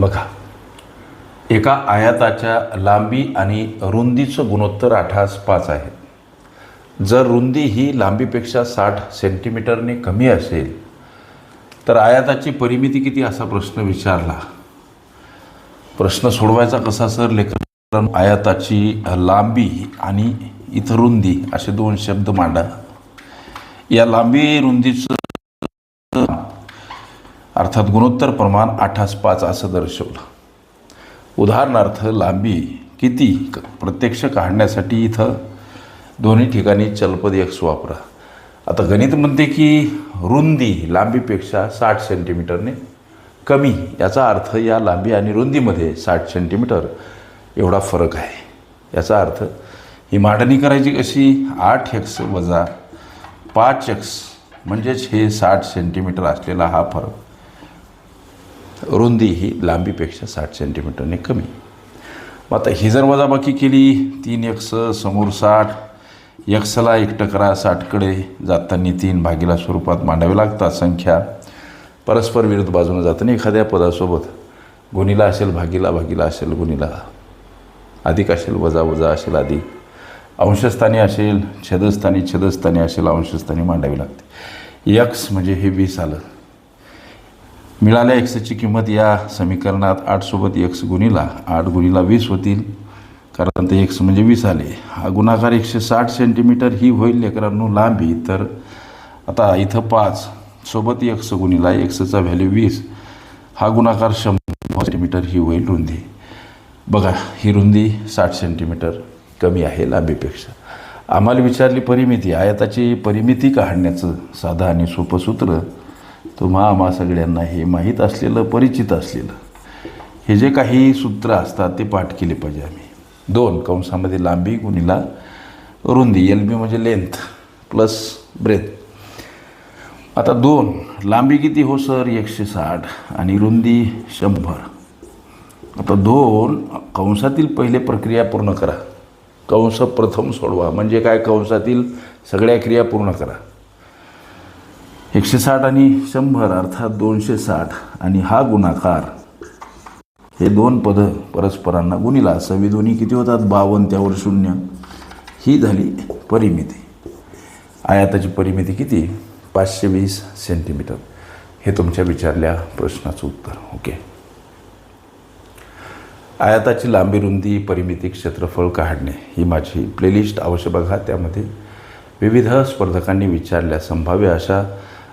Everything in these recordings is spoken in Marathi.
बघा, एका आयताच्या लांबी आणि रुंदीचं गुणोत्तर 8:5 आहे. जर रुंदी ही लांबीपेक्षा 60 सेंटीमीटरने कमी असेल तर आयताची परिमिती किती असा प्रश्न विचारला. प्रश्न सोडवायचा कसा सर? लेखन आयताची लांबी आणि इथं रुंदी असे दोन शब्द मांडा. या लांबी रुंदीचं अर्थात गुणोत्तर प्रमाण 8:5 असं दर्शवलं. उदाहरणार्थ लांबी किती प्रत्यक्ष काढण्यासाठी इथं दोन्ही ठिकाणी चलपद x वापरा. आता गणित म्हणते की रुंदी लांबीपेक्षा 60 सेंटीमीटरने कमी. याचा अर्थ या लांबी आणि रुंदीमध्ये 60 सेंटीमीटर एवढा फरक आहे. याचा अर्थ ही मांडणी करायची कशी? 8x वजा 5x म्हणजेच हे 60 सेंटीमीटर असलेला हा फरक. रुंदी ही लांबीपेक्षा 60 सेंटीमीटरने कमी. मग आता ही जर वजाबाकी केली 3x समोर 60, एक्सला एकटं करा, 60कडे जाताना 3 भागीला स्वरूपात मांडावे लागतात. संख्या परस्पर विरुद्ध बाजूने जाताना एखाद्या पदासोबत गुणिला असेल भागीला, भागीला असेल गुणिला, अधिक असेल वजा, वजा असेल अधिक, अंशस्थानी असेल छेदस्थानी, छेदस्थानी असेल अंशस्थानी मांडावी लागते. x म्हणजे हे 20 आलं. मिळाल्या एक्सची किंमत या समीकरणात 8 सोबत x गुणिला 8 गुणिला 20 होतील, कारण ते x म्हणजे 20 आले. हा गुणाकार 160 सेंटीमीटर ही होईल लेकरांनो लांबी. तर आता इथं 5 सोबत x गुणिला xचा व्हॅल्यू 20, हा गुणाकार 100 सेंटीमीटर ही होईल रुंदी. बघा, ही रुंदी 60 सेंटीमीटर कमी आहे लांबीपेक्षा. आम्हाला विचारली परिमिती. आयताची परिमिती काढण्याचं साधं आणि सोपं सूत्र तुम्हा आम्हा सगळ्यांना हे माहीत असलेलं, परिचित असलेलं. हे जे काही सूत्र असतात ते पाठ केले पाहिजे आम्ही. 2 कंसामध्ये लांबी गुणिला रुंदी, LB म्हणजे लेंथ प्लस ब्रेथ. आता 2 लांबी किती हो सर? 160 आणि रुंदी 100. आता 2 कंसातील पहिले प्रक्रिया पूर्ण करा. कंस प्रथम सोडवा म्हणजे काय? कंसातील सगळ्या क्रिया पूर्ण करा. 160 आणि 100 अर्थात 260 आणि हा गुणाकार हे 2 पदं परस्परांना गुणिला. सवी दोन्ही किती होतात? 52, त्यावर 0. ही झाली परिमिती. आयताची परिमिती किती? 520 सेंटीमीटर. हे तुमच्या विचारल्या प्रश्नाचं उत्तर. ओके. आयताची लांबी रुंदी परिमिती क्षेत्रफळ काढणे ही माझी प्लेलिस्ट अवश्य बघा. त्यामध्ये विविध स्पर्धकांनी विचारल्या संभाव्य अशा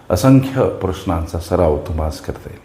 असंख्य प्रश्नांचा सराव तुम्हाला करता येईल.